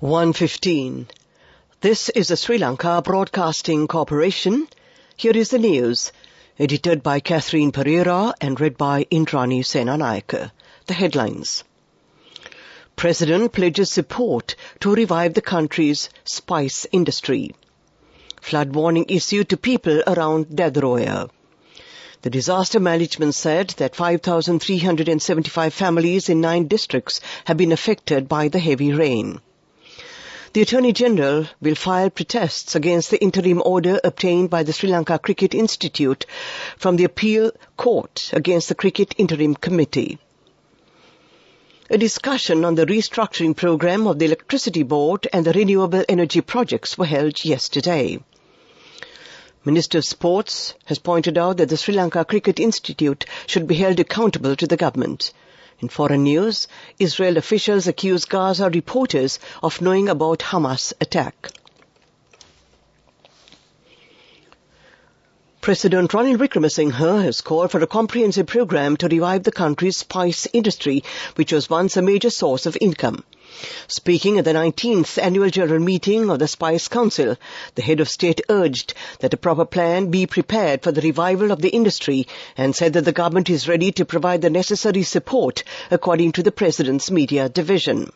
1:15. This is the Sri Lanka Broadcasting Corporation. Here is the news, edited by Catherine Pereira and read by Indrani Senanayake. The headlines. President pledges support to revive the country's spice industry. Flood warning issued to people around Dadroya. The disaster management said that 5,375 families in 9 districts have been affected by the heavy rain. The Attorney General will file protests against the interim order obtained by the Sri Lanka Cricket Institute from the appeal court against the Cricket Interim Committee. A discussion on the restructuring program of the Electricity Board and the renewable energy projects were held yesterday. Minister of Sports has pointed out that the Sri Lanka Cricket Institute should be held accountable to the government. In foreign news, Israel officials accuse Gaza reporters of knowing about Hamas attack. President Ranil Wickremesinghe has called for a comprehensive program to revive the country's spice industry, which was once a major source of income. Speaking at the 19th Annual General Meeting of the Spice Council, the head of state urged that a proper plan be prepared for the revival of the industry and said that the government is ready to provide the necessary support, according to the President's media division.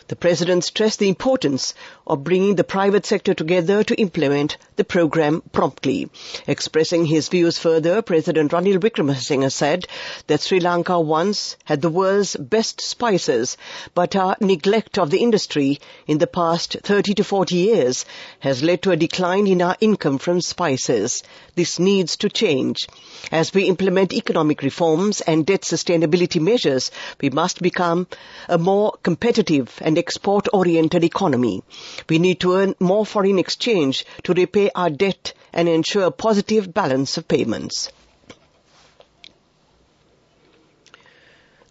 The President stressed the importance of bringing the private sector together to implement the program promptly. Expressing his views further, President Ranil Wickremesinghe said that Sri Lanka once had the world's best spices, but our neglect of the industry in the past 30 to 40 years has led to a decline in our income from spices. This needs to change. As we implement economic reforms and debt sustainability measures, we must become a more competitive and export-oriented economy. We need to earn more foreign exchange to repay our debt and ensure a positive balance of payments.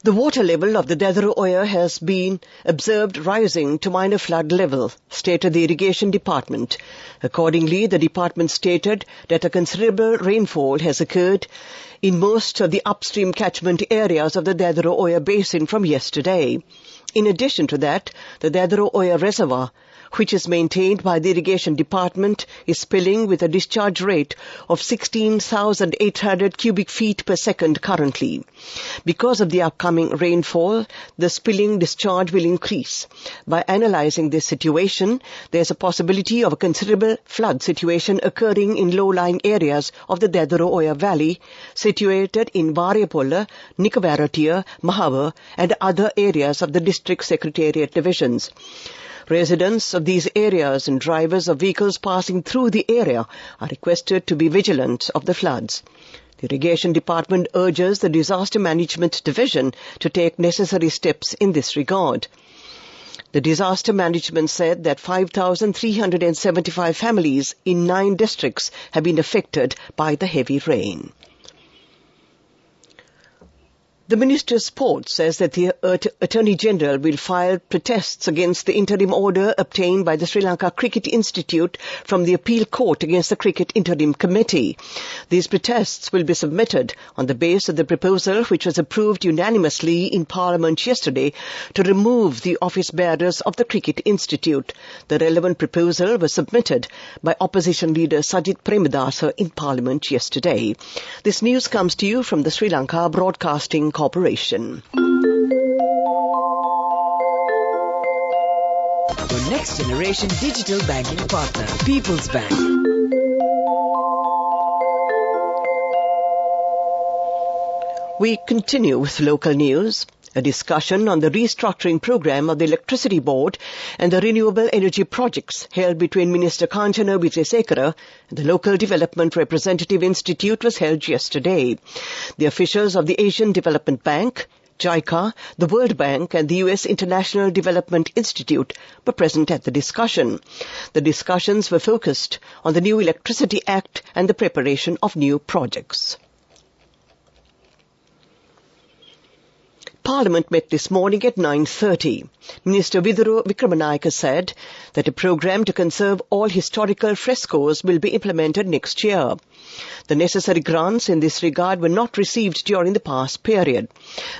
The water level of the Dadroya has been observed rising to minor flood level, stated the Irrigation Department. Accordingly, the department stated that a considerable rainfall has occurred in most of the upstream catchment areas of the Dadroya basin from yesterday. In addition to that, the Dadroya Reservoir, which is maintained by the Irrigation Department, is spilling with a discharge rate of 16,800 cubic feet per second currently. Because of the upcoming rainfall, the spilling discharge will increase. By analyzing this situation, there is a possibility of a considerable flood situation occurring in low-lying areas of the Dadroya Valley, situated in Varyapola, Nikavaratia, Mahava, and other areas of the District Secretariat divisions. Residents of these areas and drivers of vehicles passing through the area are requested to be vigilant of the floods. The Irrigation Department urges the Disaster Management Division to take necessary steps in this regard. The Disaster Management said that 5,375 families in 9 districts have been affected by the heavy rain. The Minister of Sports says that the Attorney General will file protests against the interim order obtained by the Sri Lanka Cricket Institute from the appeal court against the Cricket Interim Committee. These protests will be submitted on the basis of the proposal which was approved unanimously in Parliament yesterday to remove the office bearers of the Cricket Institute. The relevant proposal was submitted by Opposition Leader Sajith Premadasa in Parliament yesterday. This news comes to you from the Sri Lanka Broadcasting Corporation. Your next generation digital banking partner, People's Bank. We continue with local news. A discussion on the restructuring program of the Electricity Board and the renewable energy projects held between Minister Kanchana Wijesekara and the Local Development Representative Institute was held yesterday. The officials of the Asian Development Bank, JICA, the World Bank and the U.S. International Development Institute were present at the discussion. The discussions were focused on the new Electricity Act and the preparation of new projects. Parliament met this morning at 9:30. Minister Viduru Vikramanayake said that a programme to conserve all historical frescoes will be implemented next year. The necessary grants in this regard were not received during the past period.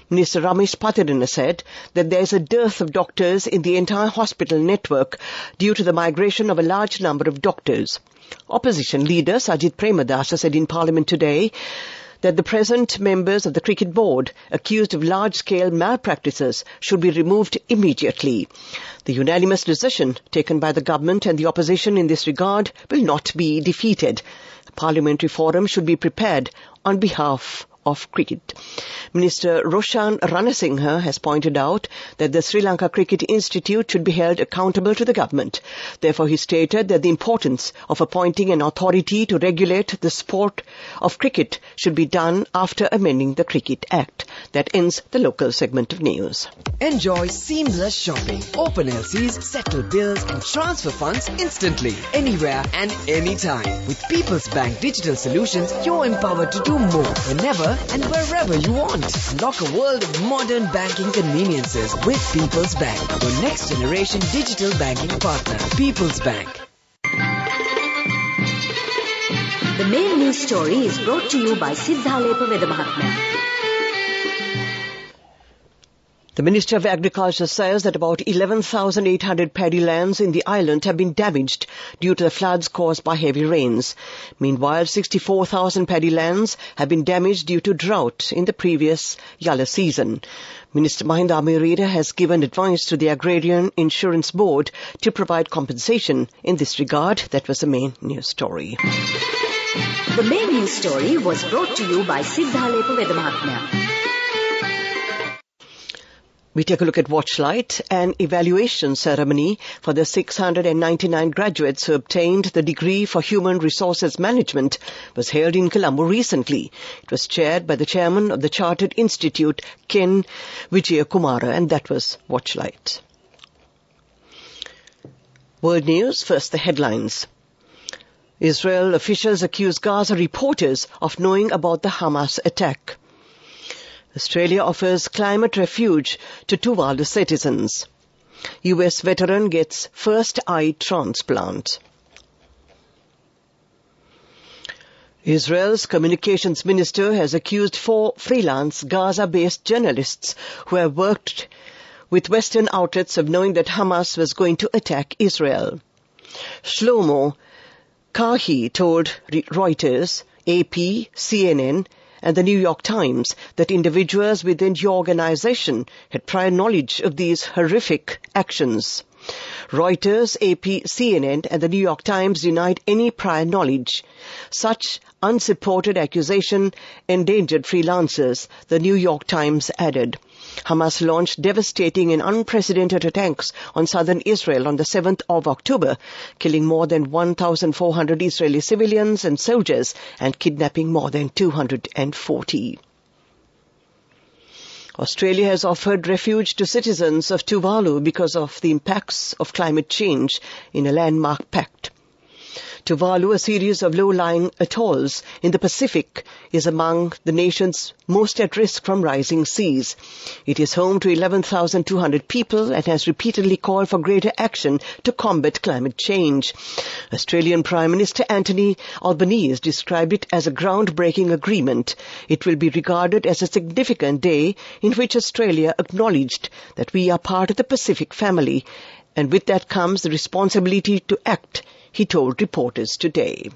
Minister Ramesh Patirana said that there is a dearth of doctors in the entire hospital network due to the migration of a large number of doctors. Opposition leader Sajid Premadasa said in Parliament today that the present members of the Cricket Board accused of large-scale malpractices should be removed immediately. The unanimous decision taken by the government and the opposition in this regard will not be defeated. A parliamentary forum should be prepared on behalf of cricket. Minister Roshan Ranasinghe has pointed out that the Sri Lanka Cricket Institute should be held accountable to the government. Therefore, he stated that the importance of appointing an authority to regulate the sport of cricket should be done after amending the Cricket Act. That ends the local segment of news. Enjoy seamless shopping. Open LCs, settle bills and transfer funds instantly, anywhere and anytime. With People's Bank Digital Solutions, you're empowered to do more whenever and wherever you want. Unlock a world of modern banking conveniences with People's Bank, your next generation digital banking partner. People's Bank. The main news story is brought to you by Sinhala Mahatma. The Minister of Agriculture says that about 11,800 paddy lands in the island have been damaged due to the floods caused by heavy rains. Meanwhile, 64,000 paddy lands have been damaged due to drought in the previous Yalla season. Minister Mahinda Amirida has given advice to the Agrarian Insurance Board to provide compensation in this regard. That was the main news story. The main news story was brought to you by Sinhala Mahatma. We take a look at Watchlight. An evaluation ceremony for the 699 graduates who obtained the degree for Human Resources Management was held in Colombo recently. It was chaired by the chairman of the Chartered Institute, Ken Vijayakumara, and that was Watchlight. World News, first the headlines. Israel officials accuse Gaza reporters of knowing about the Hamas attack. Australia offers climate refuge to Tuvalu citizens. US veteran gets first eye transplant. Israel's communications minister has accused 4 freelance Gaza-based journalists who have worked with Western outlets of knowing that Hamas was going to attack Israel. Shlomo Kahi told Reuters, AP, CNN, and the New York Times that individuals within the organization had prior knowledge of these horrific actions. Reuters, AP, CNN, and the New York Times denied any prior knowledge. Such unsupported accusation endangered freelancers, the New York Times added. Hamas launched devastating and unprecedented attacks on southern Israel on the 7th of October, killing more than 1,400 Israeli civilians and soldiers and kidnapping more than 240. Australia has offered refuge to citizens of Tuvalu because of the impacts of climate change in a landmark pact. Tuvalu, a series of low-lying atolls in the Pacific, is among the nations most at risk from rising seas. It is home to 11,200 people and has repeatedly called for greater action to combat climate change. Australian Prime Minister Anthony Albanese described it as a groundbreaking agreement. It will be regarded as a significant day in which Australia acknowledged that we are part of the Pacific family, and with that comes the responsibility to act, he told reporters today.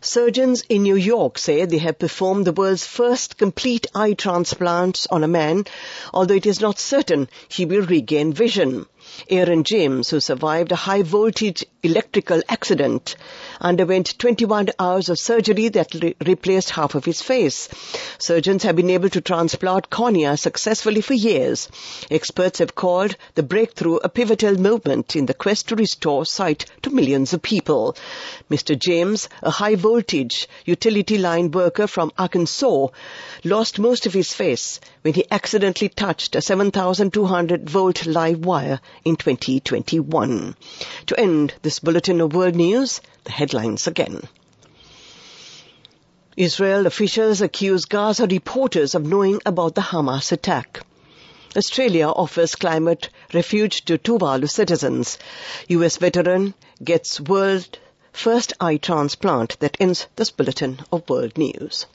Surgeons in New York say they have performed the world's first complete eye transplants on a man, although it is not certain he will regain vision. Aaron James, who survived a high-voltage electrical accident, underwent 21 hours of surgery that replaced half of his face. Surgeons have been able to transplant cornea successfully for years. Experts have called the breakthrough a pivotal moment in the quest to restore sight to millions of people. Mr. James, a high-voltage utility line worker from Arkansas, lost most of his face when he accidentally touched a 7,200-volt live wire in 2021. To end this bulletin of world news, the headlines again. Israel officials accuse Gaza reporters of knowing about the Hamas attack. Australia offers climate refuge to Tuvalu citizens. US veteran gets world first eye transplant. That ends this bulletin of world news.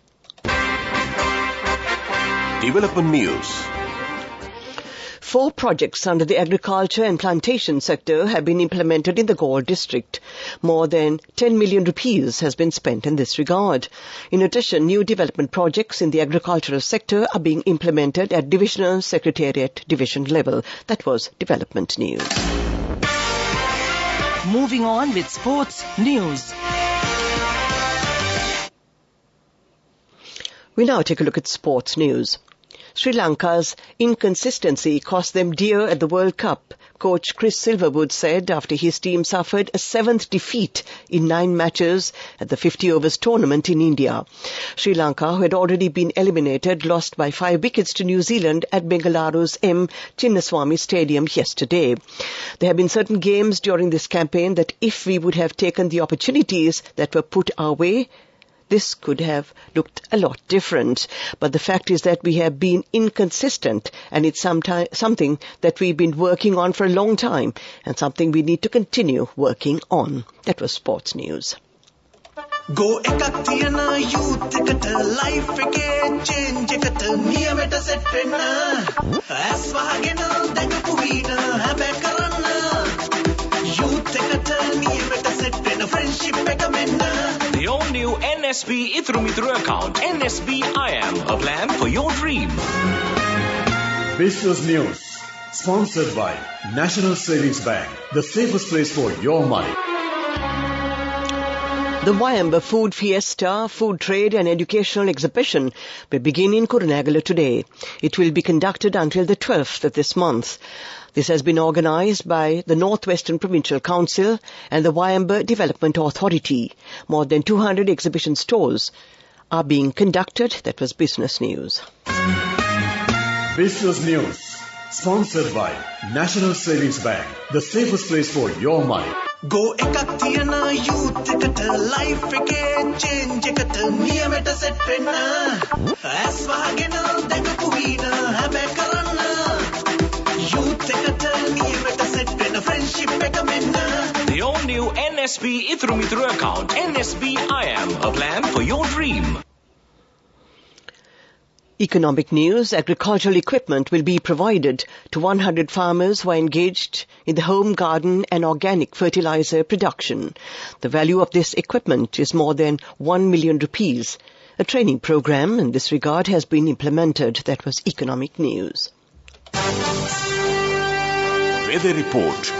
Development news. 4 projects under the agriculture and plantation sector have been implemented in the Galle district. More than 10 million rupees has been spent in this regard. In addition, new development projects in the agricultural sector are being implemented at divisional secretariat division level. That was development news. Moving on with sports news. We now take a look at sports news. Sri Lanka's inconsistency cost them dear at the World Cup, coach Chris Silverwood said after his team suffered a 7th defeat in 9 matches at the 50 overs tournament in India. Sri Lanka, who had already been eliminated, lost by 5 wickets to New Zealand at Bengalaru's M. Chinnaswamy Stadium yesterday. There have been certain games during this campaign that if we would have taken the opportunities that were put our way, this could have looked a lot different. But the fact is that we have been inconsistent, and it's something that we've been working on for a long time and something we need to continue working on. That was sports news. Go ekak thiyana youth eකට life එකේ change එකට නියමෙට set වෙන්න ඇස් වහගෙන දැකපු වීන හැබැ කරන්න youth එකට නියමෙට set වෙන්න friendship එක මෙන්න. The all-new NSB Ithru account, NSB IAM, a plan for your dream. Business News, sponsored by National Savings Bank, the safest place for your money. The Wayamba Food Fiesta, Food Trade and Educational Exhibition will begin in Kurunegala today. It will be conducted until the 12th of this month. This has been organised by the Northwestern Provincial Council and the Wayamba Development Authority. More than 200 exhibition stalls are being conducted. That was business news. Business News, sponsored by National Savings Bank, the safest place for your money. Go ekak thiyana youth එකට life එකේ change එකට නියමෙට set වෙන්න ඇස් වහගෙන දැකපු වීන හැබැ කරන්න youth එකට නියමෙට set වෙන්න friendship එක මෙන්න. The all-new NSB Ithru account, NSB IAM, a plan for your dream. Economic news. Agricultural equipment will be provided to 100 farmers who are engaged in the home garden and organic fertilizer production. The value of this equipment is more than 1 million rupees. A training program in this regard has been implemented. That was economic news. Weather report.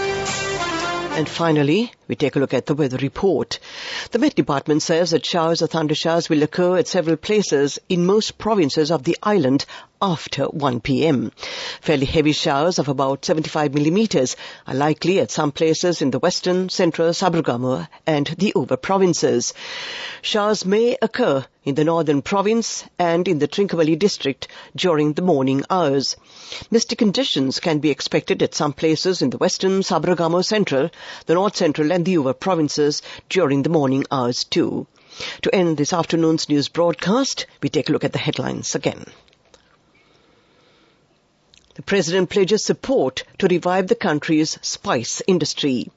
And finally, we take a look at the weather report. The Met Department says that showers or thundershowers will occur at several places in most provinces of the island after 1 p.m. Fairly heavy showers of about 75 millimeters are likely at some places in the western, central, Sabaragamuwa and the over provinces. Showers may occur in the northern province and in the Trincomalee district during the morning hours. Misty conditions can be expected at some places in the western, Sabaragamuwa central, the north central and the over provinces during the morning hours too. To end this afternoon's news broadcast, we take a look at the headlines again. The President pledges support to revive the country's spice industry.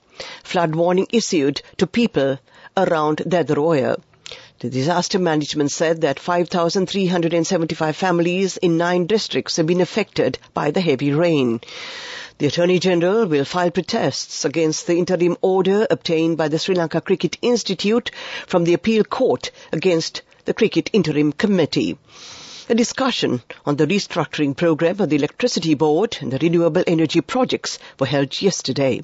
Flood warning issued to people around Dadaroya. The disaster management said that 5,375 families in 9 districts have been affected by the heavy rain. The Attorney General will file protests against the interim order obtained by the Sri Lanka Cricket Institute from the appeal court against the Cricket Interim Committee. A discussion on the restructuring program of the Electricity Board and the renewable energy projects were held yesterday.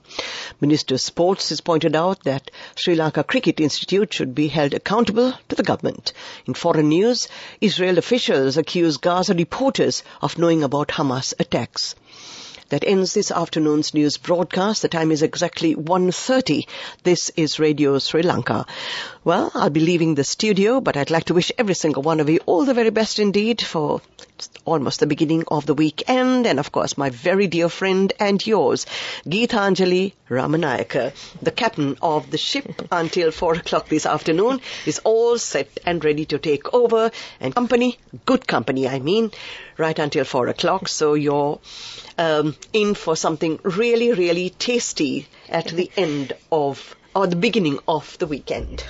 Minister of Sports has pointed out that Sri Lanka Cricket Institute should be held accountable to the government. In foreign news, Israel officials accuse Gaza reporters of knowing about Hamas attacks. That ends this afternoon's news broadcast. The time is exactly 1:30. This is Radio Sri Lanka. Well, I'll be leaving the studio, but I'd like to wish every single one of you all the very best indeed for almost the beginning of the weekend. And of course, my very dear friend and yours, Geethanjali Ramanayaka, the captain of the ship until 4 o'clock this afternoon, is all set and ready to take over. And company, good company, I mean, right until 4 o'clock. So you're in for something really, really tasty at the end of, or the beginning of the weekend.